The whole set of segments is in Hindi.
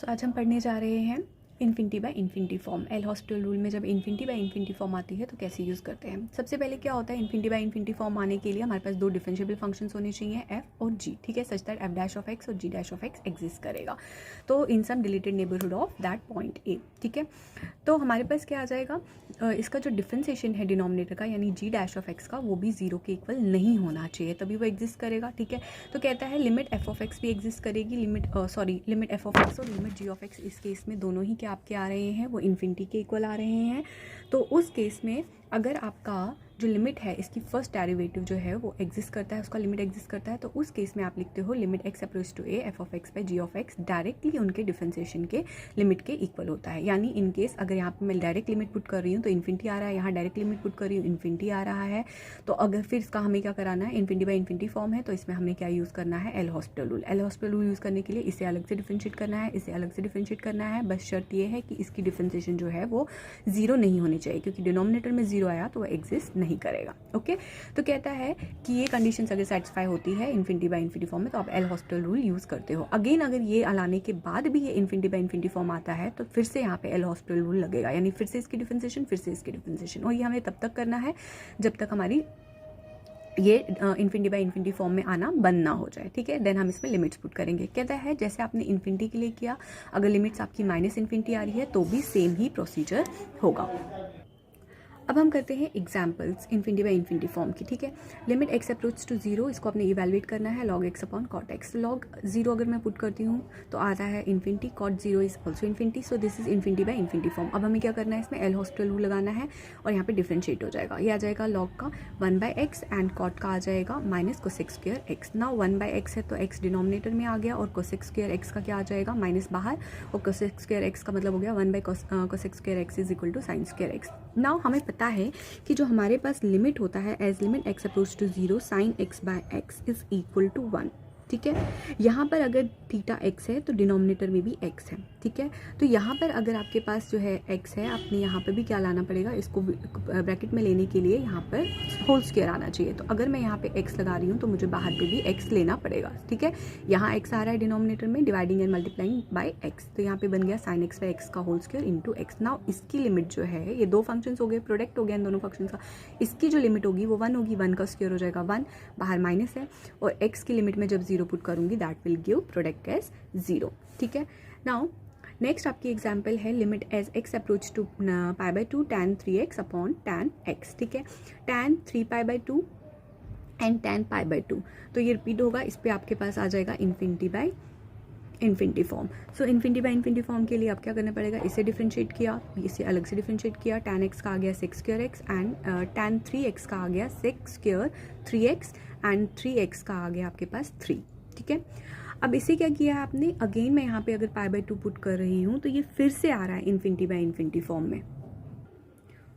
तो आज हम पढ़ने जा रहे हैं infinity by infinity form. L hospital rule में जब इन्फिनिटी बाय इन्फिनिटी फॉर्म आती है तो कैसे यूज़ करते हैं। सबसे पहले क्या होता है, इन्फिनिटी बाय इन्फिनिटी फॉर्म आने के लिए हमारे पास दो डिफरेंशिएबल फंक्शंस होने चाहिए, एफ और जी, ठीक है, such that f dash of x और g dash of x exist करेगा। तो in some deleted neighbourhood of that point A, ठीक है। तो हमारे पास क्या आ जाएगा, इसका जो डिफरेंशिएशन है डिनोमिनेटर का यानी जी डैश ऑफ एक्स का, वो भी जीरो के इक्वल नहीं होना चाहिए, तभी वो एग्जिस्ट करेगा, ठीक है। तो कहता है लिमिट एफ ऑफ एक्स भी एग्जिस्ट करेगी, लिमिट एफ ऑफ एक्स और लिमिट जी ऑफ एक्स, इस केस में दोनों ही क्या आपके आ रहे हैं, वो इन्फिनिटी के इक्वल आ रहे हैं। तो उस केस में अगर आपका जो लिमिट है इसकी फर्स्ट डेरिवेटिव जो है वो एग्जिस्ट करता है, उसका लिमिट एग्जिस्ट करता है, तो उस केस में आप लिखते हो limit x approach to a f of x by g of x directly उनके डिफरेंशिएशन के लिमिट के इक्वल होता है। यानी इन केस अगर यहाँ पे मैं डायरेक्ट लिमिट पुट कर रही हूँ तो इन्फिनिटी आ रहा है, यहाँ डायरेक्ट लिमिट पुट कर रही हूँ इन्फिनिटी आ रहा है। तो अगर फिर इसका हमें क्या कराना है, इन्फिनिटी बाई इन्फिनिटी फॉर्म है तो इसमें हमें क्या यूज़ करना है, L hospital rule. L hospital rule use करने के लिए इसे अलग से डिफरेंशिएट करना है, इसे अलग से डिफरेंशिएट करना है, बस शर्त ये है कि इसकी डिफरेंशिएशन जो है वो जीरो नहीं होनी चाहिए, क्योंकि डिनोमिनेटर में जीरो आया तो वो एग्जिस्ट नहीं करेगा। ओके, तो कहता है कि ये कंडीशंस अगर सेटिस्फाई होती है इन्फिनिटी बाय इन्फिनिटी फॉर्म में तो आप एल हॉस्पिटल रूल यूज़ करते हो। अगेन अगर ये लाने के बाद भी ये इन्फिनिटी बाय इन्फिनिटी फॉर्म आता है तो फिर से यहाँ पे एल हॉस्पिटल रूल लगेगा, यानी फिर से इसकी डिफरेंशिएशन, फिर से इसकी डिफरेंशिएशन, और ये हमें तब तक करना है जब तक हमारी ये इन्फिनिटी बाय इन्फिनिटी फॉर्म में आना बंद ना हो जाए, ठीक है। देन हम इसमें लिमिट्स पुट करेंगे। कहता है जैसे आपने इन्फिनिटी के लिए किया, अगर लिमिट्स आपकी माइनस इन्फिनिटी आ रही है तो भी सेम ही प्रोसीजर होगा। अब हम करते हैं examples infinity by infinity form की, ठीक है। Limit x approach to zero, इसको आपने इवेलुएट करना है log x upon cot x. Log zero अगर मैं पुट करती हूँ तो आता है infinity, cot zero is also infinity, so this is infinity by infinity form. अब हमें क्या करना है, इसमें एल हॉस्पिटल रूल लगाना है और यहाँ पे डिफरेंशिएट हो जाएगा। ये आ जाएगा लॉग का 1/x एंड कॉट का आ जाएगा minus cosec square x. Now 1/x है तो x डिनोमिनेटर में आ गया और कोसेक स्क्वायर एक्स का क्या आ जाएगा, माइनस बाहर, और कोसेक स्क्वायर एक्स का मतलब हो गया 1/कोसेक square x is equal to sine square x. Now हमें पता है कि जो हमारे पास लिमिट होता है as limit x approach to zero sine x by x is equal to 1, ठीक है। यहाँ पर अगर थीटा एक्स है तो डिनोमिनेटर में भी एक्स है, ठीक है। तो यहाँ पर अगर आपके पास जो है एक्स है, आपने यहाँ पर भी क्या लाना पड़ेगा, इसको ब्रैकेट में लेने के लिए यहाँ पर होल स्क्वायर आना चाहिए। तो अगर मैं यहाँ पे एक्स लगा रही हूँ तो मुझे बाहर पे भी एक्स लेना पड़ेगा, ठीक है। यहाँ एक्स आ रहा है डिनोमिनेटर में, dividing and multiplying by x, तो यहाँ पे बन गया साइन एक्स बाय एक्स का whole square into x. Now इसकी लिमिट जो है, ये दो फंक्शंस हो गए, प्रोडक्ट हो गया इन दोनों फंक्शंस का, इसकी जो लिमिट होगी वो 1 होगी, 1 का स्क्वायर हो जाएगा 1, बाहर माइनस है, और एक्स की लिमिट में जब जीरो पुट करूंगी that will give product as zero, ठीक है। नाउ नेक्स्ट आपकी एग्जाम्पल है limit as x approach to pi by 2 tan 3x upon tan x, ठीक है। tan 3 pi by 2 and tan pi by 2, तो ये रिपीट होगा, इस पर आपके पास आ जाएगा infinity by infinity form. So infinity by infinity form के लिए आप क्या करना पड़ेगा, इसे डिफरेंशिएट किया, इसे अलग से डिफरेंशिएट किया, tan x का आ गया sec square x and tan 3x का आ गया sec square 3x and 3x का आ गया आपके पास 3, ठीक है। अब इसे क्या किया है आपने, अगेन मैं यहाँ पे अगर पाई बाई 2 पुट कर रही हूँ तो ये फिर से आ रहा है इन्फिनिटी बाय इन्फिनिटी फॉर्म में।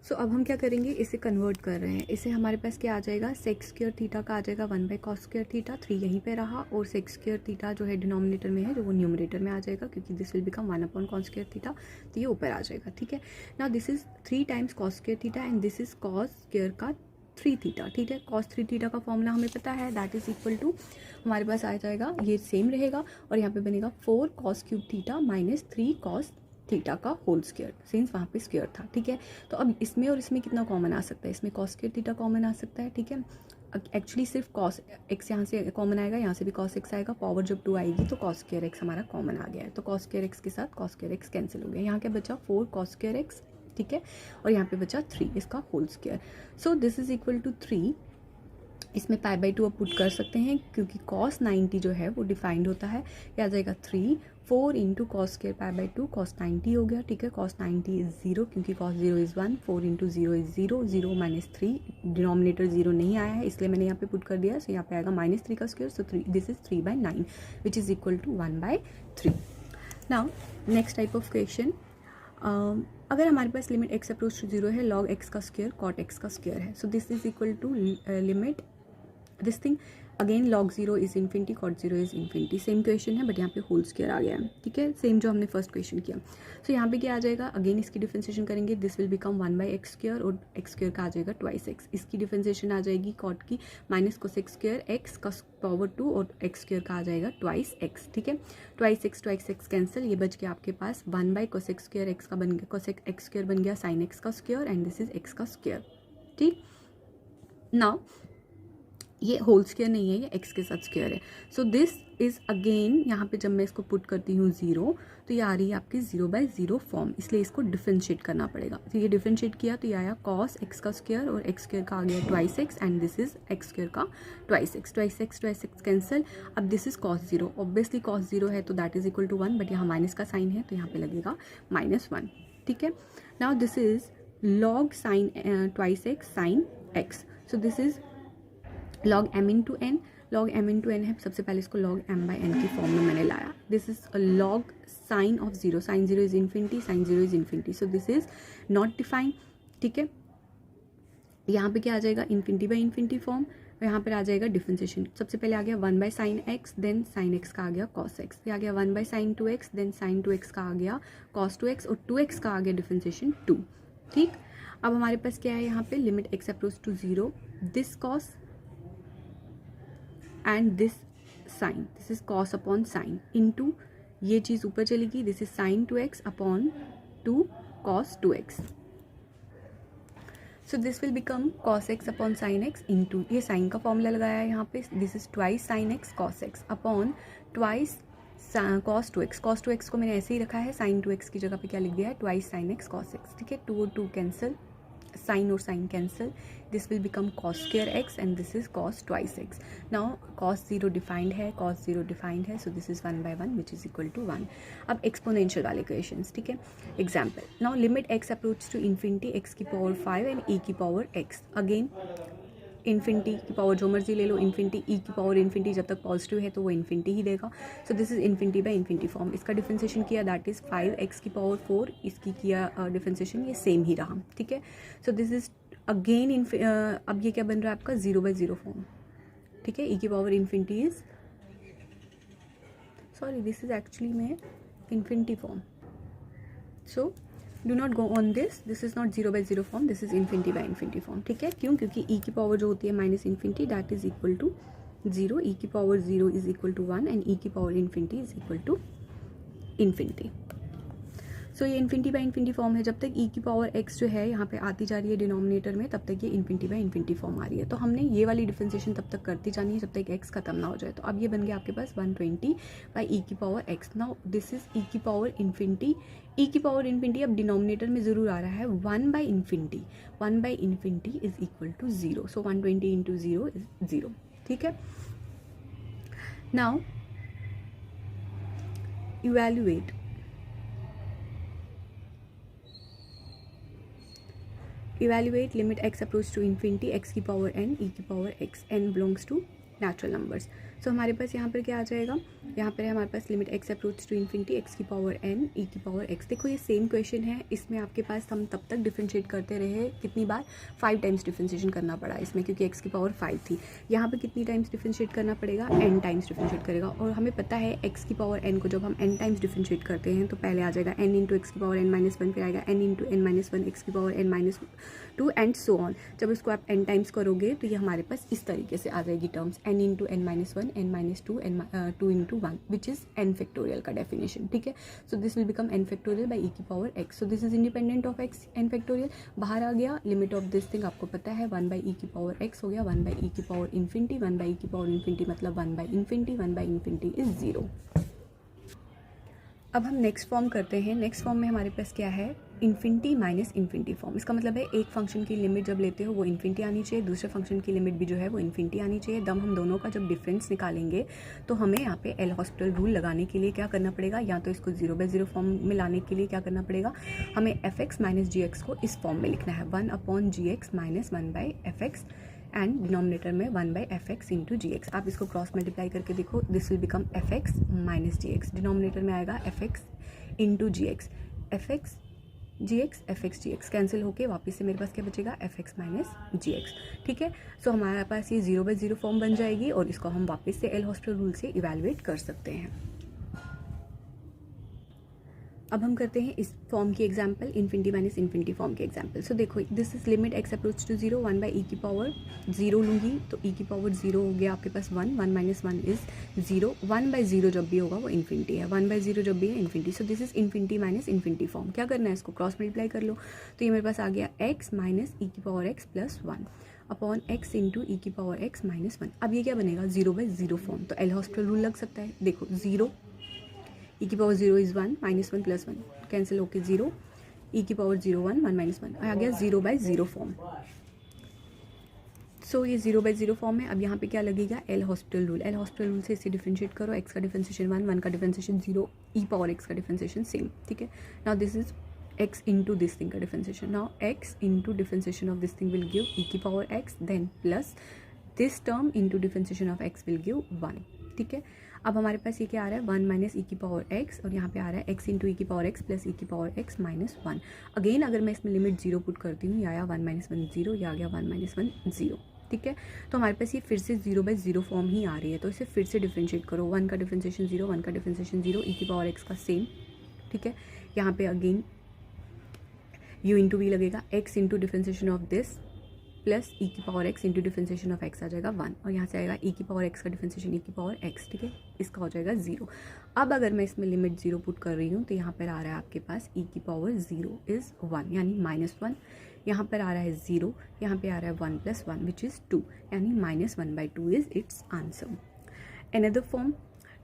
सो अब हम क्या करेंगे, इसे कन्वर्ट कर रहे हैं। इसे हमारे पास क्या आ जाएगा, सेक स्क्वायर थीटा का आ जाएगा 1/cos स्क्वायर थीटा, 3 यहीं पे रहा, और सेक स्क्वायर थीटा जो है डिनोमिनेटर में है, जो वो न्यूमरेटर में आ जाएगा, क्योंकि this will become 1/cos square theta, तो ये ऊपर आ जाएगा, ठीक है। Now this is 3 times cos square theta and this is cos square का 3 थीटा, ठीक है। cos 3 थीटा का फॉर्मूला हमें पता है, दैट इज इक्वल टू, हमारे पास आ जाएगा, ये सेम रहेगा और यहाँ पे बनेगा 4 cos cube theta minus 3 cos theta का होल स्क्वायर, सिंस वहाँ पे स्क्वायर था, ठीक है। तो अब इसमें और इसमें कितना कॉमन आ सकता है, इसमें cos स्क्वायर थीटा कॉमन आ सकता है, ठीक है। एक्चुअली सिर्फ cos x यहाँ से कॉमन आएगा, यहाँ से भी cos x आएगा, पावर जब 2 आएगी तो cos स्क्वायर x हमारा कॉमन आ गया है, तो cos स्क्वायर x के साथ cos स्क्वायर x कैंसिल हो गया। यहाँ क्या बचा 4 cos स्क्वायर x, ठीक है, और यहाँ पे बचा 3 इसका whole square. So this is equal to 3, इसमें पाई बाई 2 अब पुट कर सकते हैं क्योंकि cos 90 जो है वो डिफाइंड होता है, ये आ जाएगा 3, 4 into cos square pi by 2, cos 90 हो गया, ठीक है। cos 90 इज 0 क्योंकि cos 0 is 1, 4 into 0 is 0, 0 minus 3, denominator 0 नहीं आया है इसलिए मैंने यहाँ पे पुट कर दिया, सो यहाँ पे आएगा -3 का square, so 3, this is 3/9 which is equal to 1/3। Now next type of question, अगर हमारे पास लिमिट एक्स अप्रोच टू 0 है, लॉग एक्स का स्क्वायर कॉट एक्स का स्क्वायर है, so this is equal to limit this thing again log 0 is infinity, cot 0 is infinity, same question है बट यहाँ पे होल स्क्वायर आ गया है, ठीक है, सेम जो हमने फर्स्ट क्वेश्चन किया। सो यहाँ पे क्या आ जाएगा, अगेन इसकी डिफरेंशिएशन करेंगे, दिस विल बिकम 1/x² और x² का आ जाएगा ट्वाइस x, इसकी डिफरेंशिएशन आ जाएगी cot की माइनस cosec स्क्वायर x का पावर 2 और x² का आ जाएगा ट्वाइस x, ठीक है, ट्वाइस x कैंसिल, ये बच गया आपके पास 1/cosec स्क्वायर x का बन गया, cosec x² बन गया sin x का square and this is x का स्क्वायर, ठीक। नाउ ये होल स्क्वायर नहीं है, ये x के साथ स्क्वायर है। सो दिस इज अगेन यहाँ पे जब मैं इसको पुट करती हूँ 0 तो ये आ रही है आपकी 0/0 फॉर्म, इसलिए इसको डिफरेंशिएट करना पड़ेगा। तो ये डिफरेंशिएट किया तो ये आया cos x का स्क्वायर और x² का आ गया twice x and this is x² का ट्वाइस x कैंसिल। अब this is cos 0, obviously cos 0 है तो that is equal to 1, but यहाँ माइनस का साइन है तो यहाँ पे लगेगा -1, ठीक है। Now this is log sine twice x sine x, so this is log m into n, log m into n है, सबसे पहले इसको log m/n की फॉर्म में मैंने लाया। This is log sine of 0, sine 0 is infinity, sine 0 is infinity, so this is not defined, ठीक है। यहाँ पे क्या आ जाएगा, इन्फिनिटी बाई इन्फिनिटी फॉर्म, यहाँ पर आ जाएगा डिफरेंशिएशन, सबसे पहले आ गया 1/sin x, then sin x का आ गया cos x, फिर आ गया 1/sin 2x, then sin 2x का आ गया cos 2x और 2x का आ गया डिफरेंशिएशन 2, ठीक। अब हमारे पास क्या है यहाँ पे, limit x approach to 0, this cos and this sine, this is cos upon sine into ये चीज़ ऊपर चलेगी, this is sin 2x upon 2 cos 2x, so this will become cos x upon sin x into ये साइन का फॉर्मूला लगाया है यहाँ पे, this is twice sin x cos x upon twice cos 2x, cos 2x को मैंने ऐसे ही रखा है, sin 2x की जगह पे क्या लिख दिया है, twice sin x cos x, ठीक है, 2 और 2 कैंसिल, साइन और sine cancel, this will become cos square x and this is cos twice x। Now cos 0 defined है, cos 0 डिफाइंड है, so this is 1/1 which is equal to 1। अब एक्सपोनेंशियल वाले क्वेश्चंस, ठीक है, example, now limit x approach to infinity x की पावर 5 एंड e की पावर x, अगेन इन्फिनिटी की पावर जो मर्जी ले लो, इन्फिनिटी ई की पावर इन्फिनिटी जब तक पॉजिटिव है तो वो इन्फिनिटी ही देगा, सो this is infinity by infinity form. इसका डिफरेंशिएशन किया दैट इज 5x की पावर 4, इसकी किया डिफरेंशिएशन, ये सेम ही रहा, ठीक है। सो दिस इज अगेन अब ये क्या बन रहा है आपका 0/0 फॉर्म, ठीक है, ई की power infinity is, sorry this is actually में infinity form, so do not go on this is not 0/0 form, this is infinity by infinity form, ठीक है। क्यों, क्योंकि ई की पावर जो होती है minus infinity that is equal to 0, e की power 0 is equal to 1 and e की power infinity is equal to infinity. So ये इन्फिनिटी बाई इन्फिनिटी फॉर्म है, जब तक ई की पावर x जो है यहाँ पे आती जा रही है डिनोमिनेटर में, तब तक ये इन्फिनिटी बाई इन्फिनिटी फॉर्म आ रही है। तो हमने ये वाली डिफरेंशिएशन तब तक करती जानी है जब तक x खत्म ना हो जाए। तो अब ये बन गया आपके पास 120 बाई ई की power x। Now this is e की पावर इन्फिनिटी, ई की पावर इन्फिनिटी अब डिनोमिनेटर में ज़रूर आ रहा है one by infinity, one by infinity is equal to 0, so 120 into 0 is 0, ठीक है। Now evaluate limit x approach to infinity x की पावर n e की power x, n belongs to natural numbers. So हमारे पास यहाँ पर क्या आ जाएगा, यहाँ पर है हमारे पास limit x approach to infinity x की पावर n e की पावर x। देखो ये सेम क्वेश्चन है, इसमें आपके पास हम तब तक डिफरेंशिएट करते रहे, कितनी बार 5 टाइम्स डिफरेंशिएशन करना पड़ा इसमें, क्योंकि x की पावर 5 थी। यहाँ पे कितनी टाइम्स डिफरेंशिएट करना पड़ेगा, n टाइम्स डिफरेंशिएट करेगा। और हमें पता है x की पावर n को जब हम n टाइम्स डिफरेंशिएट करते हैं तो पहले आ जाएगा n इंटू x की पावर n-1, फिर आएगा n इंटू n-1 x की power n-2 and so on. जब इसको आप n टाइम्स करोगे तो ये हमारे पास इस तरीके से आ जाएगी terms, n into n-1, n-2, n-2 into 1 which is n factorial का डेफिनेशन, ठीक है। So this will become n factorial by e की power x। So this is independent of x, n factorial बाहर आ गया, लिमिट ऑफ दिस थिंग आपको पता है 1/e की पावर x हो गया 1/e की पावर इन्फिनिटी, 1/e की पावर इन्फिनिटी मतलब 1/इन्फिनिटी, 1/इन्फिनिटी इज 0। अब हम नेक्स्ट फॉर्म करते हैं। नेक्स्ट फॉर्म में हमारे पास क्या है, इन्फिनिटी माइनस इन्फिनिटी फॉर्म। इसका मतलब है एक फंक्शन की लिमिट जब लेते हो वो इन्फिनिटी आनी चाहिए, दूसरे फंक्शन की लिमिट भी जो है वो इन्फिनिटी आनी चाहिए। दम हम दोनों का जब डिफरेंस निकालेंगे तो हमें यहाँ पे एल हॉस्पिटल रूल लगाने के लिए क्या करना पड़ेगा, या तो इसको 0/0 फॉर्म में लाने के लिए क्या करना पड़ेगा, हमें fx माइनस जी एक्स को इस फॉर्म में लिखना है, 1/gx minus 1/fx and denominator में 1/fx इंटू जी एक्स। आप इसको क्रॉस मल्टीप्लाई करके देखो, this will become fx minus g x, denominator में आएगा fx into g x, fx g x, f x g x cancel होके वापस से मेरे पास क्या बचेगा, f x minus g x. ठीक है, सो हमारे पास ये 0/0 फॉर्म बन जाएगी और इसको हम वापस से एल हॉस्पिटल रूल से इवेलुएट कर सकते हैं। अब हम करते हैं इस फॉर्म की example, infinity minus infinity form की एग्जाम्पल। सो देखो, this is limit x approach to 0, 1 by e की पावर 0 लूँगी तो ई की पावर 0 हो गया आपके पास 1, 1 माइनस 1 इज 0, 1/0 जब भी होगा वो इन्फिनिटी है, 1/0 जब भी है infinity. So this is infinity minus infinity form. क्या करना है, इसको क्रॉस मल्टीप्लाई कर लो, तो ये मेरे पास आ गया एक्स माइनस ई की power x plus 1 upon x into e की पावर एक्स माइनस 1। अब ये क्या बनेगा, 0/0 फॉर्म। तो एल हॉस्पिटल रूल लग सकता है। देखो 0 ई की पावर 0 इज़ 1, -1 प्लस 1 कैंसिल होके 0, ई की पावर 0 1, 1 माइनस 1 आ गया 0/0 फॉर्म। सो ये 0/0 फॉर्म है। अब यहाँ पे क्या लगेगा, L hospital rule. L hospital rule से इसे डिफरेंशिएट करो, एक्स का डिफरेंशिएशन 1, 1 का डिफरेंशिएशन 0, ई पावर एक्स का डिफरेंशिएशन सेम। ठीक है, now this is x into this thing का differentiation. Now x into differentiation of this thing will give e की power x, then plus this term into differentiation of x will give 1. ठीक है, अब हमारे पास ये क्या आ रहा है, 1 माइनस ई की पावर x और यहाँ पे आ रहा है x इंटू ई की पावर x प्लस ई की पावर x माइनस 1। अगेन अगर मैं इसमें लिमिट 0 पुट करती हूँ, या आया 1 माइनस 1 0, या आ गया 1 माइनस 1 0। ठीक है, तो हमारे पास ये फिर से 0/0 फॉर्म ही आ रही है, तो इसे फिर से डिफरेंशिएट करो। 1 का डिफरेंशिएशन 0, 1 का डिफरेंशिएशन 0, ई की पावर x का सेम। ठीक है, यहाँ पे अगेन u इंटू वी लगेगा, x into differentiation of this plus e की power x into differentiation of x आ जाएगा 1, और यहाँ से आएगा ई की पावर x का डिफरेंशिएशन ई की पावर x। ठीक है, इसका हो जाएगा 0। अब अगर मैं इसमें लिमिट 0 पुट कर रही हूँ तो यहाँ पर आ रहा है आपके पास ई की पावर 0 इज़ 1 यानी -1, यहाँ पर आ रहा है 0, यहाँ पे आ रहा है 1 प्लस 1 विच इज़ 2 यानी -1/2 is its answer. Another form,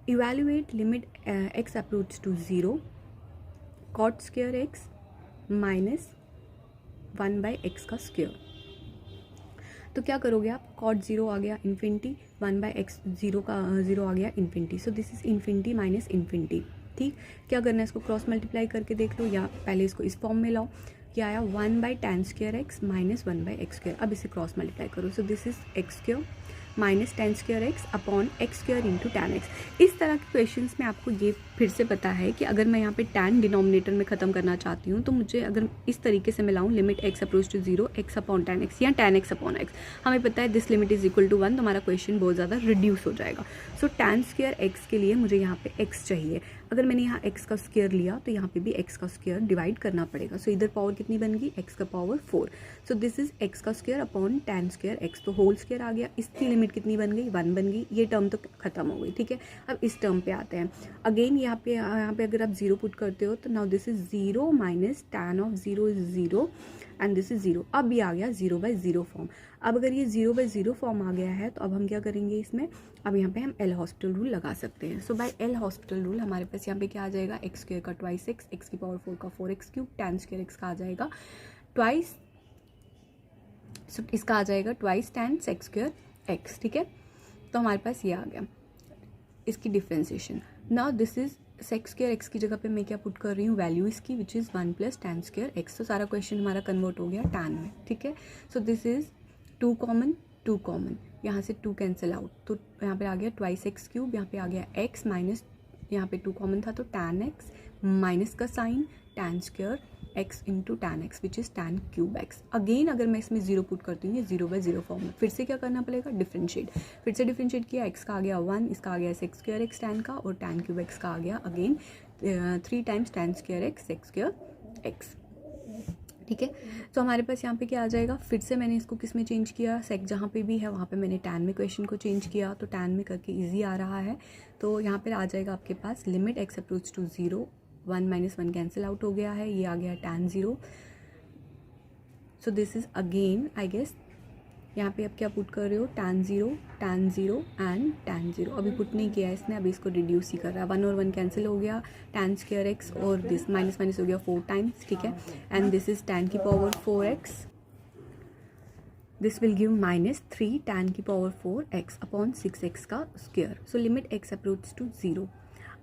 evaluate limit x approach to 0 cot square x minus 1/x का स्क्वायर। तो क्या करोगे आप, कॉट 0 आ गया इन्फिनिटी, 1/x 0 का 0 आ गया infinity. So this is infinity minus infinity. ठीक, क्या करना है, इसको क्रॉस मल्टीप्लाई करके देख लो, या पहले इसको इस फॉर्म में लाओ। क्या आया, 1/tan² माइनस 1/x²। अब इसे क्रॉस मल्टीप्लाई करो, सो this is x² minus tan² upon x² into tan x। इस तरह के क्वेश्चंस में आपको ये फिर से पता है कि अगर मैं यहाँ पे tan डिनोमिनेटर में ख़त्म करना चाहती हूँ तो मुझे अगर इस तरीके से मिलाऊँ, limit x approach to 0 x upon tan x या tan x अपॉन x, हमें पता है this limit is equal to 1, तो हमारा क्वेश्चन बहुत ज़्यादा रिड्यूस हो जाएगा। सो tan² x के लिए मुझे यहाँ पे x चाहिए। अगर मैंने यहाँ x का स्क्वायर लिया तो यहाँ पे भी x का स्क्वायर डिवाइड करना पड़ेगा। सो इधर पावर कितनी बन गई, x का power 4। So this is x का स्क्वायर अपॉन tan² x, तो होल स्क्वायर आ गया। इसकी लिमिट कितनी बन गई, 1 बन गई। ये टर्म तो खत्म हो गई। ठीक है, अब इस टर्म पे आते हैं। अगेन यहाँ पे अगर आप 0 पुट करते हो तो now this is 0 minus tan of 0 is 0 and this is 0। अब ये आ गया 0/0 फॉर्म। अब अगर ये 0/0 फॉर्म आ गया है तो अब हम क्या करेंगे इसमें, अब यहाँ पे हम एल हॉस्पिटल रूल लगा सकते हैं। सो बाय एल हॉस्पिटल रूल हमारे पास यहाँ पे क्या आ जाएगा, x² का ट्वाइस x की पावर 4 का 4x³ tan² x का आ जाएगा ट्वाइस, सो इसका आ जाएगा ट्वाइस tan sec² x। ठीक है, तो हमारे पास ये आ गया इसकी differentiation. Now this is sec² x की जगह पे मैं क्या पुट कर रही हूँ, वैल्यू इसकी which is 1 plus tan² x। तो सारा क्वेश्चन हमारा कन्वर्ट हो गया tan में। ठीक है, सो दिस इज 2 कॉमन, यहाँ से 2 कैंसिल आउट, तो यहाँ पे आ गया ट्वाइस x³, यहाँ पे आ गया x माइनस, यहाँ पे 2 कॉमन था तो tan x माइनस का sign tan² x into tan x which is tan³ x। Again अगर मैं इसमें 0 पुट करती हूँ, ये 0/0 फॉर्म में, फिर से क्या करना पड़ेगा, डिफरेंशिएट। फिर से डिफरेंशिएट किया, x का आ गया 1, इसका आ गया sec² x tan का, और tan³ x का आ गया again 3 times tan² x sec² x। ठीक है, तो हमारे पास यहाँ पे क्या आ जाएगा, फिर से मैंने इसको किस में चेंज किया, सेक जहाँ पे भी है वहाँ पे मैंने tan में क्वेश्चन को चेंज किया, तो tan में करके इजी आ रहा है। तो यहाँ पे आ जाएगा आपके पास limit x approach to 0, 1 minus 1 cancel out हो गया है, ये आ गया tan 0। So this is again I guess यहाँ पे अब क्या पुट कर रहे हो, tan 0 एंड tan 0। अभी पुट नहीं किया है इसने, अभी इसको रिड्यूस ही कर रहा है। 1 और 1 कैंसिल हो गया, tan² x और दिस माइनस माइनस हो गया 4 टाइम्स। ठीक है, एंड दिस इज tan की power 4x, this will give -3 tan की पावर 4x अपॉन 6x का square. So limit x approach to 0।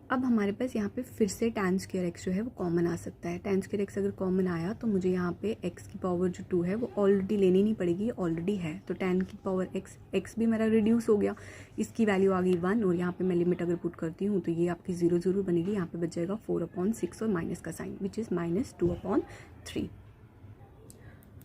अब हमारे पास यहाँ पे फिर से tan स्क्वायर एक्स जो है वो कॉमन आ सकता है। tan स्क्वायर एक्स अगर कॉमन आया तो मुझे यहाँ पे x की पावर जो 2 है वो ऑलरेडी लेनी नहीं पड़ेगी, ऑलरेडी है। तो tan की पावर x भी मेरा रिड्यूस हो गया, इसकी वैल्यू आ गई 1 और यहाँ पे मैं लिमिट अगर पुट करती हूँ तो ये आपकी 0 ज़रूर बनेगी। यहाँ पे बच जाएगा 4/6 और माइनस का साइन विच इज़ -2/3।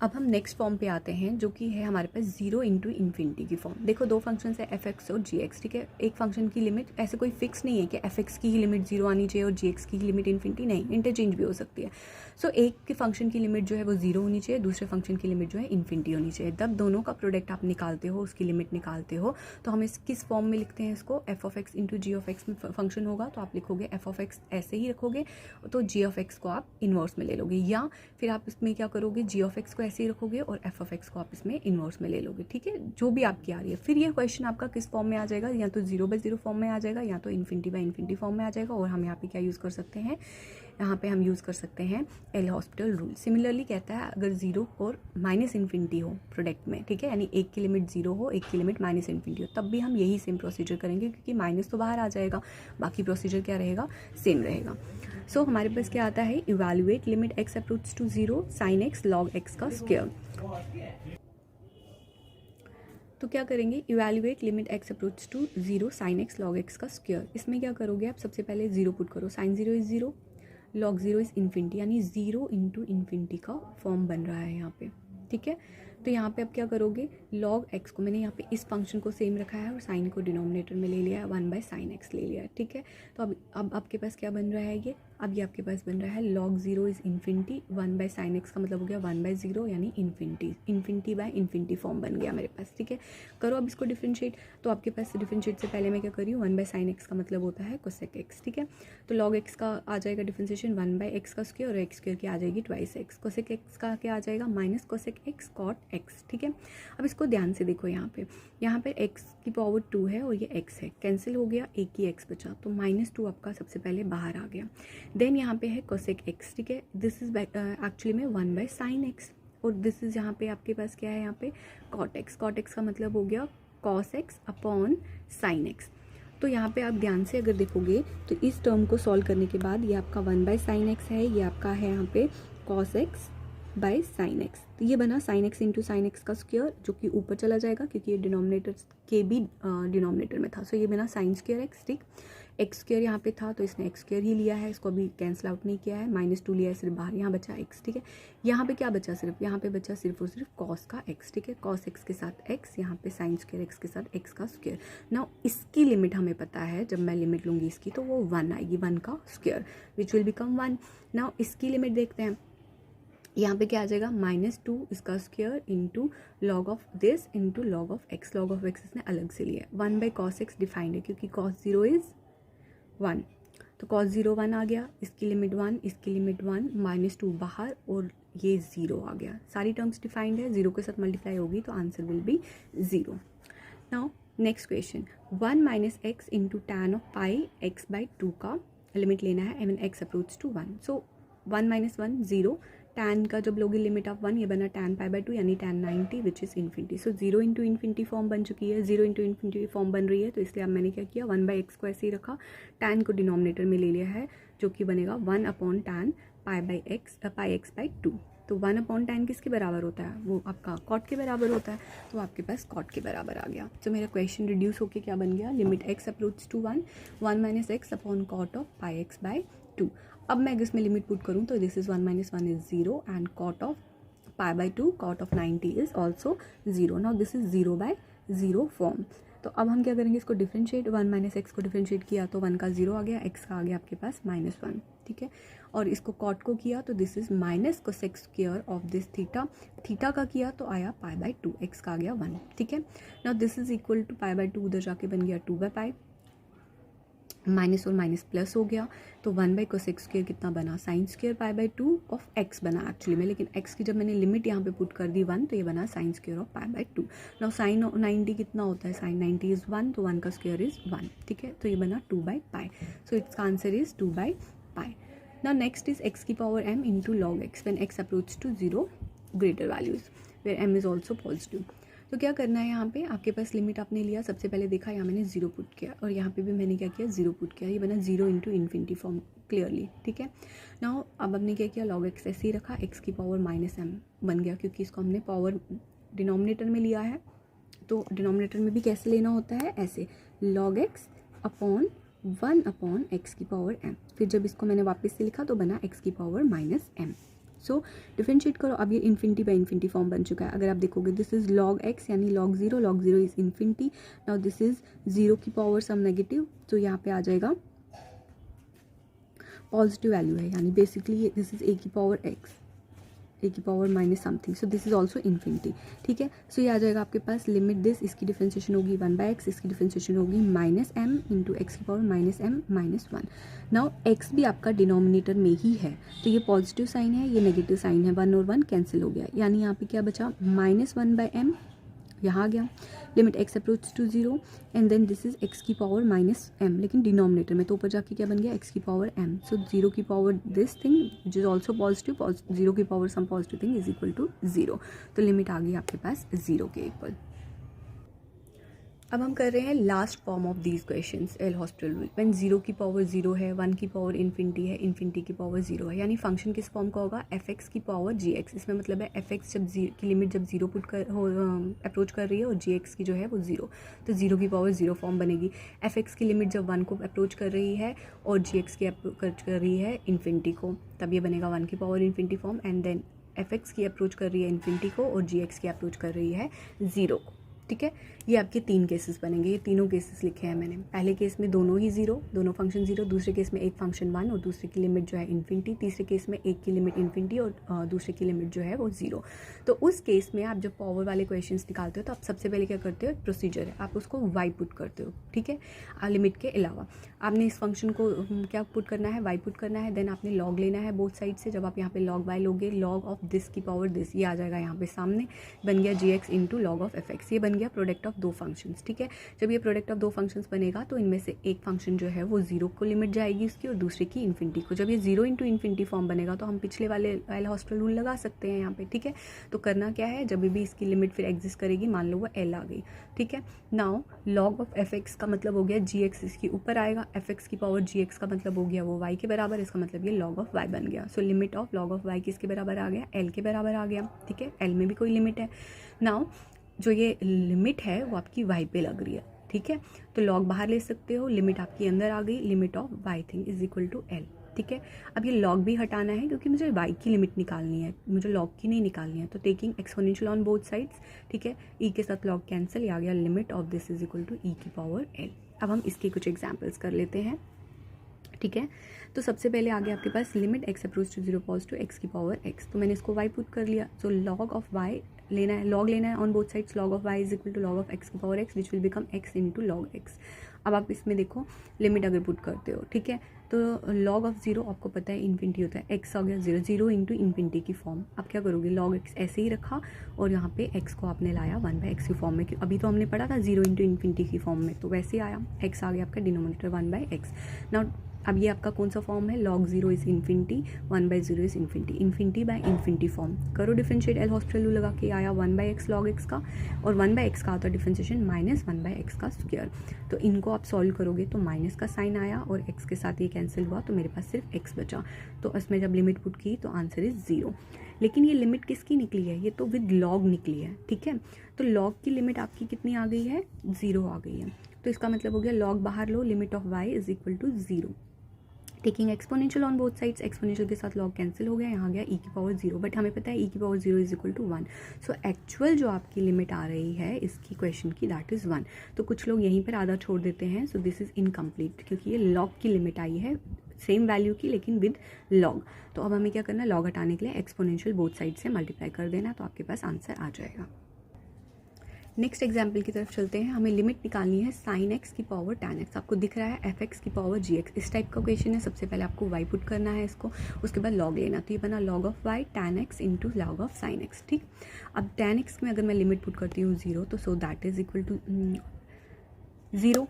अब हम नेक्स्ट फॉर्म पे आते हैं जो कि है हमारे पास 0 इंटू इन्फिनिटी की फॉर्म। देखो दो फंक्शंस है f(x) और g(x), ठीक है। एक फंक्शन की लिमिट ऐसे कोई फिक्स नहीं है कि f(x) की ही लिमिट 0 आनी चाहिए और g(x) की लिमिट इन्फिनिटी, नहीं, इंटरचेंज भी हो सकती है। सो एक के फंक्शन की लिमिट जो है वो 0 होनी चाहिए, दूसरे फंक्शन की लिमिट जो है इन्फिनिटी होनी चाहिए। तब दोनों का प्रोडक्ट आप निकालते हो, उसकी लिमिट निकालते हो, तो हम इस किस फॉर्म में लिखते हैं इसको, f(x) इंटू g(x) में फंक्शन होगा तो आप लिखोगे f(x) ऐसे ही रखोगे तो g(x) को आप इन्वर्स में ले लोगे, या फिर आप इसमें क्या करोगे, g(x) को ऐसे ही रखोगे और f(x) को आप इसमें इन्वर्स में ले लोगे, ठीक है, जो भी आपकी आ रही है। फिर ये क्वेश्चन आपका किस फॉर्म में आ जाएगा, या तो 0/0 फॉर्म में आ जाएगा या तो इन्फिनिटी फॉर्म में आ जाएगा। और हम यहाँ पे क्या यूज़ कर सकते हैं, यहाँ पे हम यूज़ कर सकते हैं एल हॉस्पिटल रूल। सिमिलरली कहता है अगर 0 और -इन्फिनिटी हो प्रोडक्ट में, ठीक है, यानी एक की लिमिट 0 हो, एक की लिमिट -इन्फिनिटी हो, तब भी हम यही सेम प्रोसीजर करेंगे क्योंकि माइनस तो बाहर आ जाएगा, बाकी प्रोसीजर क्या रहेगा, सेम रहेगा। सो हमारे पास क्या आता है, evaluate limit x approach to 0 sin x log x का स्क्वायर। तो क्या करेंगे, evaluate limit x approach to 0 sin x log x का स्क्वायर। इसमें क्या करोगे आप, सबसे पहले 0 पुट करो, sin 0 is 0, log 0 is infinity, यानी 0 इंटू इन्फिनिटी का फॉर्म बन रहा है यहाँ पे, ठीक है। तो यहाँ पे अब क्या करोगे, log x को मैंने यहाँ पे इस फंक्शन को सेम रखा है और साइन को डिनोमिनेटर में ले लिया है, 1/sin x ले लिया है, ठीक है। तो अब आपके पास क्या बन रहा है ये, अब ये आपके पास बन रहा है log 0 is infinity, 1/sin x का मतलब हो गया 1/0 यानी इन्फिनिटी फॉर्म बन गया मेरे पास, ठीक है। करो अब इसको डिफ्रेंशिएट, तो आपके पास डिफ्रेंशिएट से पहले मैं क्या कर रही हूँ, 1/sin x का मतलब होता है cosec x, ठीक है। तो log x का आ जाएगा डिफ्रेंशिएशन 1/x का स्क्वायर और x स्क्वायर की आ जाएगी 2x, cosec x का क्या आ जाएगा, minus cosec x cot x, ठीक है। अब इसको ध्यान से देखो, यहाँ पे x की पावर 2 है और ये x है, कैंसिल हो गया, एक ही x बचा, तो -2 आपका सबसे पहले बाहर आ गया। देन यहाँ पे है cosec x, ठीक है, दिस इज एक्चुअली में 1/sin x, और दिस इज यहाँ पे आपके पास क्या है, यहाँ पे cot x का मतलब हो गया cos x upon sin x। तो यहाँ पे आप ध्यान से अगर देखोगे तो इस टर्म को सॉल्व करने के बाद ये आपका 1/sin x है, ये आपका है यहाँ पे cos x by sin x, तो ये बना sin x into sin x का स्क्वायर, जो कि ऊपर चला जाएगा क्योंकि ये डिनोमिनेटर के भी डिनोमिनेटर में था। सो ये बना sin स्क्वायर x, ठीक, एक्स स्क्वायर यहाँ पे था तो इसने एक्स स्क्वायर ही लिया है, इसको अभी कैंसिल आउट नहीं किया है, -2 लिया है सिर्फ बाहर, यहाँ बचा x, ठीक है। यहाँ पे क्या बचा, सिर्फ यहाँ पे बचा सिर्फ और सिर्फ cos का x, ठीक है, cos x के साथ x, यहाँ पे sin स्क्वायर x के साथ x का स्क्वायर। नाउ इसकी लिमिट हमें पता है, जब मैं लिमिट लूँगी इसकी तो वो 1 आएगी, 1 का square which will become 1। Now इसकी लिमिट देखते हैं, यहाँ पे क्या आ जाएगा, -2 इसका square into log of this into log of x, log of x इसने अलग से लिया है, 1/cos x डिफाइंड है क्योंकि cos 0 इज़ 1, तो cos 0 1 आ गया, इसकी लिमिट 1, इसकी लिमिट 1, -2 बाहर और ये 0 आ गया। सारी टर्म्स डिफाइंड है, 0 के साथ मल्टीप्लाई होगी तो answer will be 0। Now next question, 1 - x into tan of pi x/2 का लिमिट लेना है and x approach to 1। So 1 - 1 0, tan का जब लोगे लिमिट ऑफ 1, ये बना tan π/2 यानी tan 90 which is infinity. So 0 into infinity form बन चुकी है, 0 इंटू इन्फिनिटी फॉर्म बन रही है, तो इसलिए अब मैंने क्या किया, 1/x को ऐसे ही रखा, tan को डिनोमिनेटर में ले लिया है जो कि बनेगा 1/tan πx/2। तो 1/tan किसके बराबर होता है, वो आपका cot के बराबर होता है, तो आपके पास cot के बराबर आ गया। तो मेरा क्वेश्चन रिड्यूस होके क्या बन गया, limit x approach to 1, 1 - x upon cot of πx/2। अब मैं इसमें लिमिट पुट करूँ तो this is 1 - 1 is 0 and cot of π/2 cot of 90 is also 0। Now this is 0/0 form. तो अब हम क्या करेंगे, इसको डिफ्रेंशिएट, 1 - x को डिफ्रेंशिएट किया तो 1 का 0 आ गया, x का आ गया आपके पास -1, ठीक है। और इसको cot को किया तो this is minus cosec square of this theta का किया तो आया π/2, x का आ गया 1, ठीक है। Now this is equal to π/2 उधर जाके बन गया 2/π, माइनस और माइनस प्लस हो गया, तो 1/cosec स्क्वायर कितना बना, sin स्क्वायर π/2 ऑफ x बना एक्चुअली में, लेकिन x की जब मैंने लिमिट यहाँ पे पुट कर दी 1 तो ये बना sin square of π/2। Now sin 90 कितना होता है, sin 90 इज़ 1, तो 1 का स्क्वायर इज़ 1, ठीक है, तो ये बना 2/π। So its answer is 2/π। Now next is x की power m into log x when x approach to 0 greater values where m is also positive. तो क्या करना है यहाँ पे, आपके पास लिमिट आपने लिया, सबसे पहले देखा यहाँ मैंने 0 पुट किया और यहाँ पे भी मैंने क्या किया 0 पुट किया, ये बना 0 इंटू इन्फिनिटी फॉर्म क्लियरली, ठीक है। नाउ अब हमने क्या किया, log x ऐसे ही रखा, x की पावर -m बन गया क्योंकि इसको हमने पावर डिनोमिनेटर में लिया है। तो डिनोमिनेटर में भी कैसे लेना होता है, ऐसे log x upon 1 upon x की पावर m, फिर जब इसको मैंने वापस से लिखा तो बना x की पावर -m। सो डिफरेंशिएट करो, अब ये इन्फिनिटी बाई इन्फिनिटी फॉर्म बन चुका है। अगर आप देखोगे दिस इज log x यानी log 0 is infinity. Now this is 0 की पावर सम नेगेटिव, तो यहाँ पे आ जाएगा पॉजिटिव वैल्यू है, यानी बेसिकली दिस इज a की पावर x, a की power minus something, so this is also infinity, ठीक है। सो ये आ जाएगा आपके पास लिमिट दिस, इसकी डिफरेंशिएशन होगी 1/x, इसकी डिफरेंशिएशन होगी -m इंटू एक्स की पावर -m -1। नाउ x भी आपका डिनोमिनेटर में ही है, तो ये पॉजिटिव साइन है, ये नेगेटिव साइन है, 1 और 1 कैंसिल हो गया, यानी यहाँ पे क्या बचा -1/m, यहाँ आ गया limit x approach to 0 and then this is x की पावर -m, लेकिन डिनोमिनेटर में, तो ऊपर जाके क्या बन गया x की पावर m। सो 0 की power this thing which is also positive, 0 की power some positive thing is equal to 0, तो लिमिट आ गई आपके पास 0 के इक्वल। अब हम कर रहे हैं last form of these questions, L hospital rule. When 0 की पावर 0 है, 1 की पावर इन्फिनिटी है, इन्फिनिटी की पावर 0 है, यानी फंक्शन किस फॉर्म का होगा, fx की पावर gx। इसमें मतलब है fx जब की लिमिट जब 0 पुट कर अप्रोच कर रही है और gx की जो है वो 0, तो 0 की पावर 0 फॉर्म बनेगी। fx की लिमिट जब 1 को अप्रोच कर रही है और gx की अप्रोच कर रही है इन्फिनिटी को, तब ये बनेगा 1 की power infinity form. And then fx की अप्रोच कर रही है इन्फिनिटी को और gx की अप्रोच कर रही है 0 को, ठीक है। ये आपके 3 केसेस बनेंगे, ये तीनों केसेस लिखे हैं मैंने। पहले केस में दोनों ही 0, दोनों फंक्शन 0, दूसरे केस में एक फंक्शन 1 और दूसरे की लिमिट जो है इन्फिनिटी, तीसरे केस में एक की लिमिट इन्फिनिटी और दूसरे की लिमिट जो है वो 0। तो उस केस में आप जब पावर वाले क्वेश्चंस निकालते हो तो आप सबसे पहले क्या करते हो, एक प्रोसीजर है, आप उसको y पुट करते हो, ठीक है, लिमिट के अलावा। आपने इस फंक्शन को क्या पुट करना है, y पुट करना है, देन आपने लॉग लेना है बोथ साइड से। जब आप यहाँ पे log y लोगे, log ऑफ दिस की पावर दिस, ये आ जाएगा यहाँ पे सामने, बन गया gx into log of fx, ये बन गया प्रोडक्ट ऑफ 2 फंक्शंस, ठीक है। जब ये प्रोडक्ट ऑफ 2 फंक्शंस बनेगा तो इनमें से एक फंक्शन जो है वो 0 को लिमिट जाएगी उसकी और दूसरे की इन्फिनिटी को। जब ये 0 इंटू इन्फिनिटी फॉर्म बनेगा तो हम पिछले वाले एल हॉस्पिटल रूल लगा सकते हैं यहाँ पे, ठीक है। तो करना क्या है, जब भी इसकी लिमिट फिर एग्जिस्ट करेगी, मान लो वो l आ गई, ठीक है। नाउ लॉग ऑफ fx का मतलब हो गया gx इसके ऊपर आएगा, fx की पावर gx का मतलब हो गया वो y के बराबर, इसका मतलब ये लॉग ऑफ y बन गया। So limit of log of y किसके बराबर आ गया, l के बराबर आ गया, ठीक है। l में भी कोई लिमिट है। नाउ जो ये लिमिट है वो आपकी y पे लग रही है, ठीक है, तो लॉग बाहर ले सकते हो, लिमिट आपकी अंदर आ गई, limit of y thing is equal to l, ठीक है। अब ये लॉग भी हटाना है क्योंकि मुझे y की लिमिट निकालनी है, मुझे लॉग की नहीं निकालनी है, तो taking exponential on both sides, ठीक है, e के साथ लॉग कैंसिल, आ गया limit of this is equal to e की पावर l। अब हम इसके कुछ एग्जाम्पल्स कर लेते हैं, ठीक है। तो सबसे पहले आगे आपके पास लिमिट x अप्रोच टू 0 पॉज टू x की पावर x, तो मैंने इसको y पुट कर लिया। सो लॉग ऑफ y लेना है, लॉग लेना है on both sides, log of y is equal to log of x की power x which will become x into log x। अब आप इसमें देखो लिमिट अगर पुट करते हो, ठीक है, तो लॉग ऑफ 0 आपको पता है इन्फिनिटी होता है, x आ गया 0, 0 इंटू इन्फिनिटी की फॉर्म। आप क्या करोगे, लॉग x ऐसे ही रखा और यहाँ पे x को आपने लाया 1/x की फॉर्म में, अभी तो हमने पढ़ा था 0 इंटू इन्फिनिटी की फॉर्म में, तो वैसे आया, x आ गया आपका डिनोमिनेटर 1/x। नाउ अब ये आपका कौन सा फॉर्म है, log 0 is infinity, 1/0 is infinity, infinity by infinity form. करो डिफरेंशिएट, एल हॉस्पिटल लगा के आया 1/x log x का, और 1/x का आता है डिफरेंशिएशन -1/x का स्क्वायर। तो इनको आप सॉल्व करोगे तो माइनस का साइन आया और x के साथ ये कैंसिल हुआ, तो मेरे पास सिर्फ x बचा। तो इसमें जब लिमिट पुट की तो आंसर इज 0। लेकिन ये लिमिट किसकी निकली है, ये तो विद लॉग निकली है, ठीक है। तो लॉग की लिमिट आपकी कितनी आ गई है, 0 आ गई है, तो इसका मतलब हो गया लॉग बाहर लो, limit of y is equal to 0। Taking exponential on both sides, exponential के साथ लॉग कैंसिल हो गया, यहाँ गया e की पावर 0, बट हमें पता है e की power 0 is equal to 1। So actual जो आपकी लिमिट आ रही है इसकी क्वेश्चन की दैट इज़ 1। तो कुछ लोग यहीं पर आधा छोड़ देते हैं, सो दिस इज़ इनकम्प्लीट क्योंकि ये लॉग की लिमिट आई है सेम वैल्यू की लेकिन विद लॉग। तो अब हमें क्या करना है, लॉग हटाने के लिए एक्सपोनेंशियल बोथ साइड से मल्टीप्लाई कर देना, तो आपके पास आंसर आ जाएगा। नेक्स्ट एग्जाम्पल की तरफ चलते हैं। हमें लिमिट निकालनी है sin x की पावर tan x। आपको दिख रहा है fx की पावर gx, इस टाइप का क्वेश्चन है। सबसे पहले आपको y पुट करना है इसको, उसके बाद log लेना, तो ये बना log of y tan x into log of sin x, ठीक। अब tan x में अगर मैं लिमिट पुट करती हूँ 0, तो so that is equal to 0,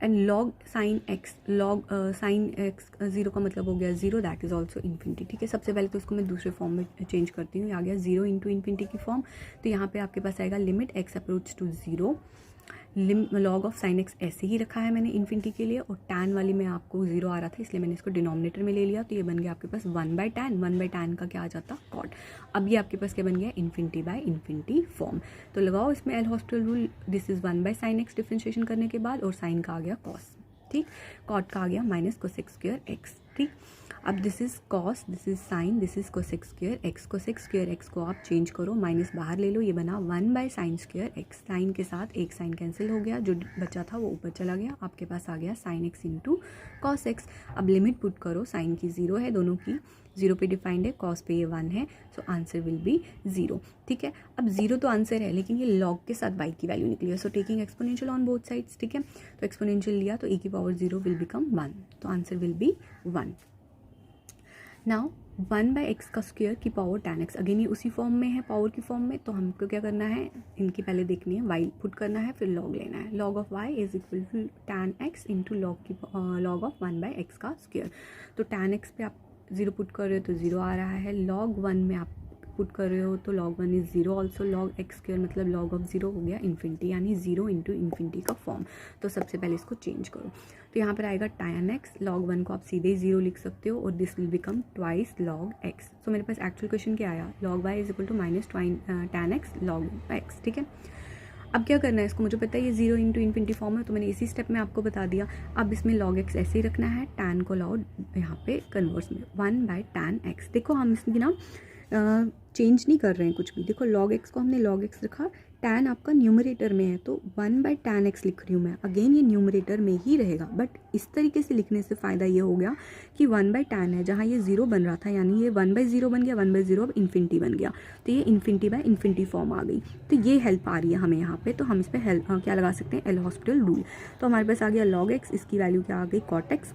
and log sine x, log sine x 0 का मतलब हो गया 0, दैट इज़ ऑल्सो इन्फिनिटी। ठीक है, सबसे पहले तो इसको मैं दूसरे फॉर्म में चेंज करती हूँ, आ गया 0 इंटू इन्फिनिटी की फॉर्म। तो यहाँ पे आपके पास आएगा limit x approach to 0, log of sine x ऐसे ही रखा है मैंने इन्फिनिटी के लिए, और टैन वाली में आपको 0 आ रहा था इसलिए मैंने इसको डिनोमिनेटर में ले लिया। तो ये बन गया आपके पास 1/tan, 1/tan का क्या आ जाता कॉट। अब ये आपके पास क्या बन गया इन्फिनिटी बाय इन्फिनिटी फॉर्म। तो लगाओ इसमें L hospital rule, this is 1/sin x differentiation करने के बाद, और साइन का आ गया कॉस, ठीक, कॉट का आ गया माइनस कोसेक स्क्वायर एक्स। ठीक, अब this is cos, this is sine, this is cosec square x. Cosec square x को आप चेंज करो, माइनस बाहर ले लो, ये बना 1/sin स्क्वायर एक्स। साइन के साथ एक साइन कैंसिल हो गया, जो बचा था वो ऊपर चला गया, आपके पास आ गया sine x into cos x. अब लिमिट पुट करो, साइन की 0 है, दोनों की 0 पे डिफाइंड है, कॉस पे ये 1 है, सो आंसर विल बी 0। ठीक है, अब 0 तो आंसर है, लेकिन ये लॉग के साथ y की वैल्यू निकली है, so taking exponential on both sides. ठीक है, तो एक्सपोनेंशियल लिया तो e की पावर 0 विल बिकम 1, तो answer will be 1। Now 1/x का स्क्वायर की पावर tan x, अगेन ये उसी फॉर्म में है, पावर की फॉर्म में, तो हमको क्या करना है, इनकी पहले देखनी है, y पुट करना है, फिर log लेना है। log of y is equal to tan x into log of 1/x का स्क्वायर। तो tan x पे आप 0 पुट कर रहे हो तो 0 आ रहा है, log 1 में आप पुट कर रहे हो तो log 1 is 0 also, log x square मतलब log ऑफ 0 हो गया इन्फिनिटी, यानी 0 इंटू इन्फिनिटी का फॉर्म। तो सबसे पहले इसको चेंज करो, तो यहाँ पर आएगा tan x, log 1 को आप सीधे ही 0 लिख सकते हो, और this will become twice log x। So मेरे पास एक्चुअल क्वेश्चन क्या आया, log y is equal to minus tan x log x। ठीक है, अब क्या करना है इसको, मुझे पता है ये 0 इंटू इन्फिनिटी फॉर्म है, तो मैंने इसी स्टेप में आपको बता दिया। अब इसमें log x ऐसे ही रखना है, tan को लाओ यहाँ पे कन्वर्स में 1/tan x। देखो हम इसकी ना चेंज नहीं कर रहे हैं कुछ भी, देखो log x को हमने log x रखा, tan आपका न्यूमरेटर में है तो 1/tan x लिख रही हूँ मैं, अगेन ये न्यूमरेटर में ही रहेगा, बट इस तरीके से लिखने से फ़ायदा ये हो गया कि 1/tan है, जहाँ ये 0 बन रहा था, यानी ये 1/0 बन गया, 1/0 अब इन्फिनिटी बन गया, तो ये इन्फिनिटी बाय इन्फिनिटी फॉर्म आ गई। तो ये हेल्प आ रही है हमें यहाँ पे, तो हम इस पर हेल्प क्या लगा सकते हैं, एल हॉस्पिटल रूल। तो हमारे पास आ गया log x, इसकी वैल्यू क्या आ गई cot x,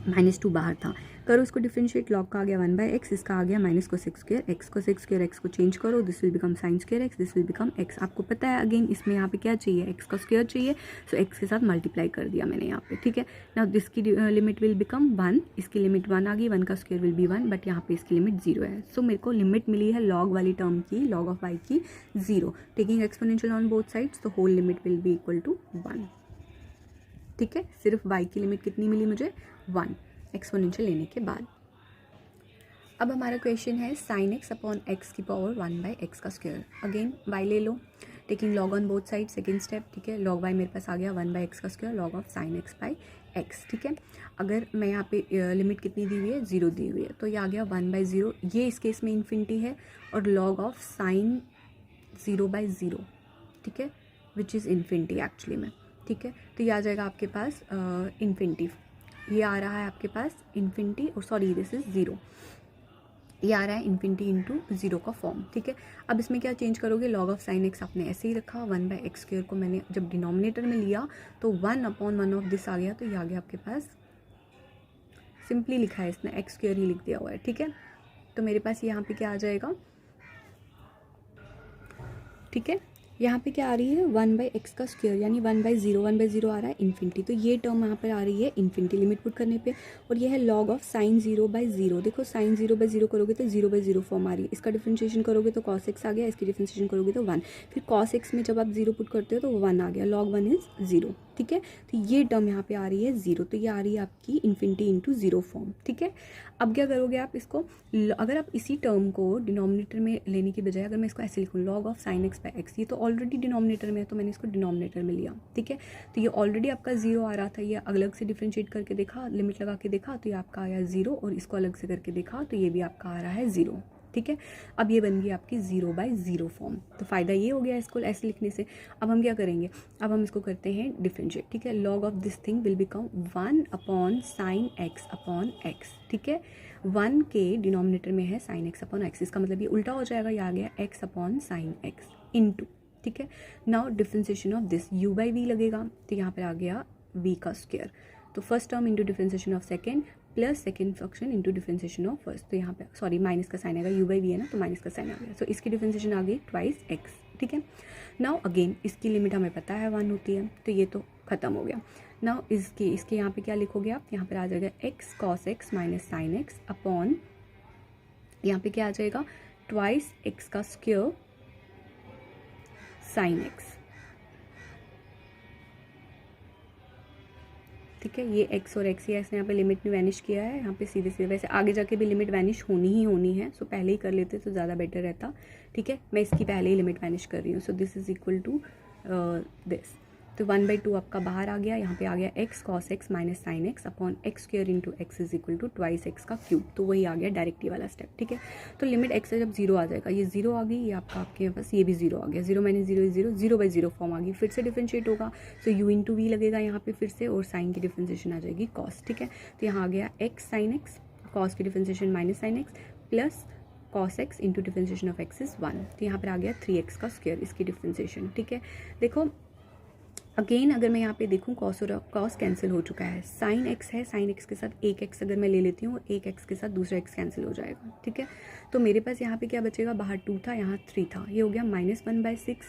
-2 बाहर था, करो इसको डिफरेंशिएट, log का आ गया 1/x, इसका आ गया minus cosec square x. Cosec square x को चेंज करो, this will become sign square x, this will become x। आपको पता है अगेन इसमें यहाँ पे क्या चाहिए, x का स्क्वायर चाहिए, सो x के साथ मल्टीप्लाई कर दिया मैंने यहाँ पे। ठीक है, नाउ दिस की लिमिट विल बिकम 1, इसकी लिमिट 1 आ गई, 1 का स्क्वायर विल बी 1, बट यहाँ पे इसकी लिमिट 0 है। सो मेरे को लिमिट मिली है log वाली टर्म की, log ऑफ y की 0, taking exponential on both sides, तो whole limit will be equal to 1। ठीक है, सिर्फ y की लिमिट कितनी मिली मुझे, 1 एक्सपोनेंशियल लेने के बाद। अब हमारा क्वेश्चन है साइन एक्स अपॉन एक्स की पावर 1/x का स्क्वायर। अगेन y ले लो, taking log on both side, second step. ठीक है, log y मेरे पास आ गया 1/x का square, log of sine x by x. ठीक है, अगर मैं यहाँ पे लिमिट कितनी दी हुई है, 0 दी हुई है, तो ये आ गया 1/0, ये इस केस में इन्फिनिटी है, और log ऑफ साइन 0/0, ठीक है, विच इज़ इन्फिनिटी एक्चुअली में। ठीक है, तो ये आ जाएगा आपके पास इन्फिनिटी, ये आ रहा है आपके पास इन्फिनिटी, और सॉरी दिस इज 0, ये आ रहा है इन्फिनिटी इंटू 0 का फॉर्म। ठीक है, अब इसमें क्या चेंज करोगे, log ऑफ साइन एक्स आपने ऐसे ही रखा, 1/x स्क्वायर को मैंने जब डिनोमिनेटर में लिया तो 1/1 ऑफ दिस आ गया, तो ये आ गया आपके पास, सिंपली लिखा है इसने, x स्क्वायर ही लिख दिया हुआ है। ठीक है, तो मेरे पास यहाँ पे क्या आ जाएगा, ठीक है, यहाँ पे क्या आ रही है 1/x का स्क्वायर, यानी 1/0, 1/0 आ रहा है इन्फिनिटी, तो ये टर्म यहाँ पर आ रही है इन्फिनिटी लिमिट पुट करने पे, और ये है log ऑफ साइन 0/0। देखो साइन 0/0 करोगे तो 0/0 फॉर्म आ रही है, इसका डिफरेंशिएशन करोगे तो cos x आ गया, इसकी डिफरेंशिएशन करोगे तो 1, फिर cos x में जब आप 0 पुट करते हो तो 1 आ गया, log 1 इज 0। ठीक है, तो ये टर्म यहाँ पे आ रही है 0, तो ये आ रही है आपकी इन्फिनिटी इंटू 0 फॉर्म। ठीक है, अब क्या करोगे आप इसको, अगर आप इसी टर्म को डिनोमिनेटर में लेने की बजाय अगर मैं इसको ऐसे लिखूँ, log of sine x by x, ये तो ऑलरेडी डिनोमिनेटर में है, तो मैंने इसको डिनोमिनेटर में लिया। ठीक है, तो ये ऑलरेडी आपका 0 आ रहा था, ये अलग से डिफ्रेंशिएट करके देखा, लिमिट लगा के देखा, तो ये आपका आया 0, और इसको अलग से करके देखा तो ये भी आपका आ रहा है 0। ठीक है, अब ये बन गई आपकी 0/0 फॉर्म, तो फ़ायदा ये हो गया इसको ऐसे लिखने से। अब हम क्या करेंगे, अब हम इसको करते हैं डिफरेंशिएट। ठीक है, log of this thing will become 1/sin x/x। ठीक है, 1 के डिनोमिनेटर में है sin x/x, इसका मतलब ये उल्टा हो जाएगा, ये आ गया x/sin x इंटू। ठीक है, now differentiation of this u/v लगेगा, तो यहाँ पर आ गया v का स्क्वायर, तो first term into differentiation of second plus second function into differentiation of first, तो यहाँ पे सॉरी माइनस का साइन आएगा, u/v है ना, तो माइनस का साइन आ गया, सो इसकी डिफरेंशिएशन आ गई ट्वाइस x। ठीक है, नाउ अगेन इसकी लिमिट हमें पता है 1 होती है, तो ये तो खत्म हो गया। ना इसके यहाँ पे क्या लिखोगे आप, यहाँ पर आ जाएगा x cos x minus sine x upon यहाँ पे क्या आ जाएगा ट्वाइस x का स्क्वायर साइन x। ठीक है, ये x और x ही है, इसने यहाँ पे लिमिट में वैनिश किया है, यहाँ पे सीधे सीधे, वैसे आगे जाके भी लिमिट वैनिश होनी ही होनी है, सो पहले ही कर लेते तो ज़्यादा बेटर रहता। ठीक है, मैं इसकी पहले ही लिमिट वैनिश कर रही हूँ। So this is equal to this, तो 1/2 आपका बाहर आ गया, यहाँ पे आ गया x cos x minus sine x upon x square into x is equal to twice x का क्यूब, तो वही आ गया डायरेक्ट वाला स्टेप। ठीक है, तो लिमिट x से जब 0 आ जाएगा, ये 0 आ गई, ये आपके पास ये भी 0 आ गया, 0 माइनस 0 इज 0, 0/0 फॉर्म आ गई, फिर से डिफ्रेंशिएट होगा, सो u इंटू वी लगेगा यहाँ पे फिर से, और साइन की डिफ्रेंशिएशन आ जाएगी cos। ठीक है, तो यहाँ आ गया x साइन एक्स, cos की differentiation minus sine x plus cos x into differentiation of x is 1, तो यहाँ पर आ गया 3x का स्क्वायर इसकी डिफ्रेंशिएशन। ठीक है, देखो अगेन अगर मैं यहाँ पे देखूँ कॉस और कॉस कैंसिल हो चुका है, साइन एक्स है, साइन एक्स के साथ एक एक्स अगर मैं ले लेती हूँ, एक एक्स के साथ दूसरा एक्स कैंसिल हो जाएगा। ठीक है, तो मेरे पास यहाँ पे क्या बचेगा, बाहर 2 था, यहाँ 3 था, ये हो गया -1/6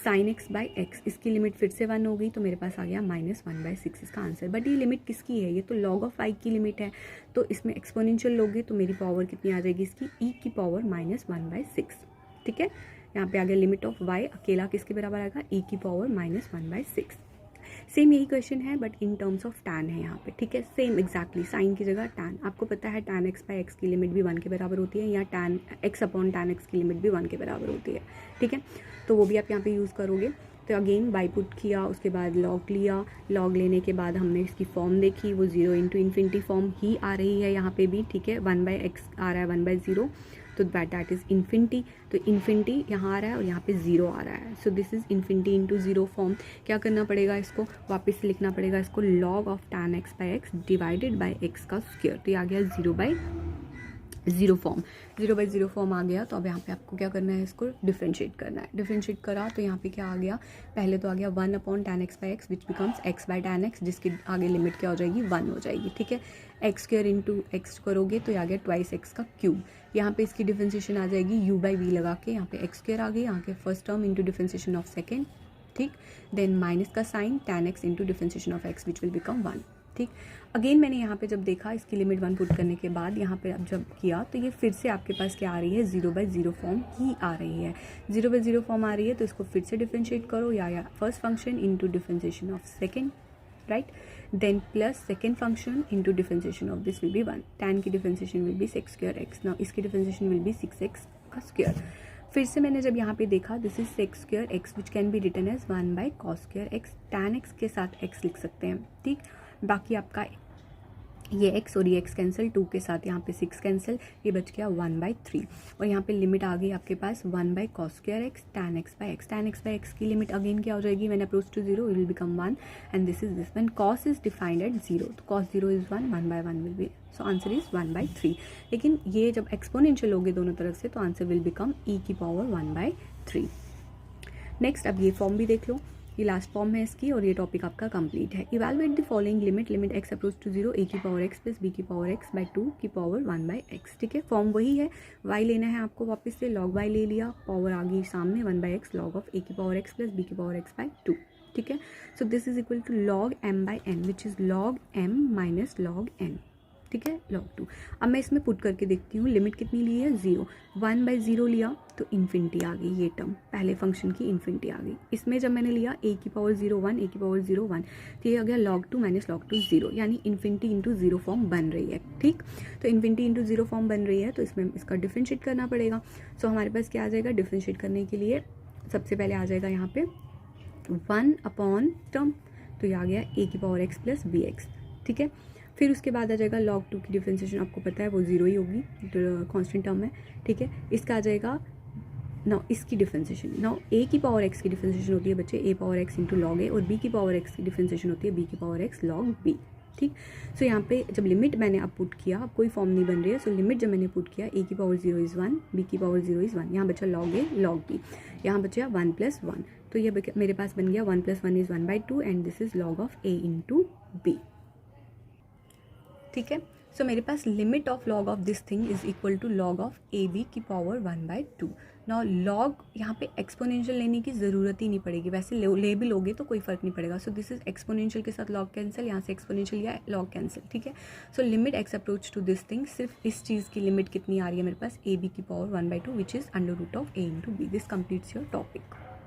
साइन एक्स बाई एक्स, इसकी लिमिट फिर से 1 हो गई, तो मेरे पास आ गया -1/6 इसका आंसर। बट ये लिमिट किसकी है, ये तो log ऑफ i की लिमिट है, तो इसमें एक्सपोनेंशियल लोगे तो मेरी पावर कितनी आ जाएगी इसकी, e की पावर -1/6। ठीक है, यहाँ पे आ गया लिमिट ऑफ y अकेला किसके बराबर आएगा, e की पावर -1/6। सेम यही क्वेश्चन है but in terms of tan है यहाँ पे। ठीक है, सेम एग्जैक्टली साइन की जगह tan, आपको पता है tan x बाई एक्स की लिमिट भी 1 के बराबर होती है, या tan x upon tan x की लिमिट भी 1 के बराबर होती है। ठीक है, तो वो भी आप यहाँ पे यूज़ करोगे। तो अगेन बाई पुट किया, उसके बाद लॉग लिया, लॉग लेने के बाद हमने इसकी फॉर्म देखी, वो 0 इंटू इन्फिनिटी फॉर्म ही आ रही है यहाँ पे भी। ठीक है, 1/x आ रहा है 1/0, तो दैट इज़ इन्फिनिटी, तो इन्फिनिटी यहाँ आ रहा है और यहाँ पे 0 आ रहा है, so this is infinity into 0 form. क्या करना पड़ेगा, इसको वापस से लिखना पड़ेगा, इसको log of tan x by x divided by x का स्क्वायर, तो ये आ गया 0/0 फॉर्म, 0/0 फॉर्म आ गया। तो अब यहाँ पे आपको क्या करना है, इसको डिफ्रेंशिएट करना है। डिफ्रेंशिएट करा तो यहाँ पे क्या आ गया, पहले तो आ गया 1 upon tan x by x which becomes x by tan x, जिसकी आगे लिमिट क्या हो जाएगी, 1 हो जाएगी। ठीक है, एक्स स्क्वायर इंटू एक्स करोगे तो ये आ गया ट्वाइस एक्स का क्यूब, यहाँ पे इसकी डिफ्रेंशिएशन आ जाएगी u/v लगा के, यहाँ पे एक्स स्क्वायर आ गई, यहाँ के first term into differentiation of second. ठीक, देन माइनस का sign tan x into differentiation of x which will become 1। ठीक, अगेन मैंने यहाँ पे जब देखा इसकी लिमिट 1 पुट करने के बाद यहाँ पे अब जब किया तो ये फिर से आपके पास क्या आ रही है, 0/0 फॉर्म ही आ रही है। 0/0 फॉर्म आ रही है तो इसको फिर से डिफ्रेंशिएट करो, या first function into differentiation of second, right, then plus second function into differentiation of this will be 1, tan की differentiation will be 6 square x, now इसकी डिफ्रेंशिएशन विल बी 6x का स्क्वायर। फिर से मैंने जब यहाँ पे देखा, this is 6 square x which can be written as 1/cos square x, tan x के साथ x लिख सकते हैं। ठीक, बाकी आपका ये x और ये x कैंसिल, 2 के साथ यहाँ पे 6 कैंसिल, ये बच गया 1/3, और यहाँ पे लिमिट आ गई आपके पास 1/cos square x tan x by x. tan x by x की लिमिट अगेन क्या हो जाएगी, when approach to 0 will become 1, and this is this, when cos is defined at 0, तो cos 0 is 1, 1/1 will be, so answer is 1/3। लेकिन ये जब एक्सपोनेंशियल होगे दोनों तरफ से तो आंसर विल बिकम e की पावर 1/3। नेक्स्ट अब ये फॉर्म भी देख लो, ये लास्ट फॉर्म है इसकी, और ये टॉपिक आपका कंप्लीट है। Evaluate the following limit, limit x approach to 0, a की पावर x प्लस b की पावर x बाई 2 की पावर 1/x। ठीक है, फॉर्म वही है, y लेना है आपको, वापस से log y ले लिया, पावर आ गई सामने 1/x log ऑफ a की पावर x प्लस b की पावर x बाई 2। ठीक है, so this is equal to log m/n which is log m minus log n। ठीक है, log 2। अब मैं इसमें पुट करके देखती हूँ, लिमिट कितनी ली है, 0, 1/0 लिया तो इन्फिनिटी आ गई, ये टर्म पहले फंक्शन की इन्फिनिटी आ गई। इसमें जब मैंने लिया a की पावर 0 1, a की पावर 0 1, तो ये आ गया log 2 माइनस log 2 0, यानी इन्फिनिटी इंटू 0 फॉर्म बन रही है। ठीक, तो इन्फिनिटी इंटू 0 फॉर्म बन रही है, तो इसमें इसका डिफ्रेंशिएट करना पड़ेगा। सो हमारे पास क्या आ जाएगा, डिफ्रेंशिएट करने के लिए सबसे पहले आ जाएगा यहाँ पे 1 अपॉन टर्म, तो ये आ गया a की power x plus b x. ठीक है, फिर उसके बाद आ जाएगा log 2 की डिफ्रेंशिएशन, आपको पता है वो 0 ही होगी, कांस्टेंट टर्म है। ठीक है, इसका आ जाएगा नाउ इसकी डिफ्रेंशिएशन, नाउ a की पावर x की डिफ्रेंशिएशन होती है बच्चे a power x into log a, और b की पावर x की डिफ्रेंशिएशन होती है b की पावर x लॉग b। ठीक, सो यहाँ पे जब लिमिट मैंने अब पुट किया, अब कोई फॉर्म नहीं बन रही है, सो लिमिट जब मैंने पुट किया, a की पावर 0 इज़ 1, b की पावर 0 इज़ 1, यहाँ बचा log a log b, यहाँ बचा 1 + 1, तो ये मेरे पास बन गया 1 + 1 is 1/2, and this is log of a into b। ठीक है, सो मेरे पास limit of log of this thing is equal to log of a b की पावर 1/2। नाउ लॉग यहाँ पे एक्सपोनेंशियल लेने की ज़रूरत ही नहीं पड़ेगी, वैसे ले भी लोगे तो कोई फ़र्क नहीं पड़ेगा। सो दिस इज एक्सपोनेंशियल के साथ लॉग कैंसिल, यहाँ से एक्सपोनेंशियल या लॉग कैंसिल, ठीक है। So limit x approach to this thing, सिर्फ इस चीज़ की लिमिट कितनी आ रही है मेरे पास, ए बी की power 1/2 which is under root of a into b. This completes your topic.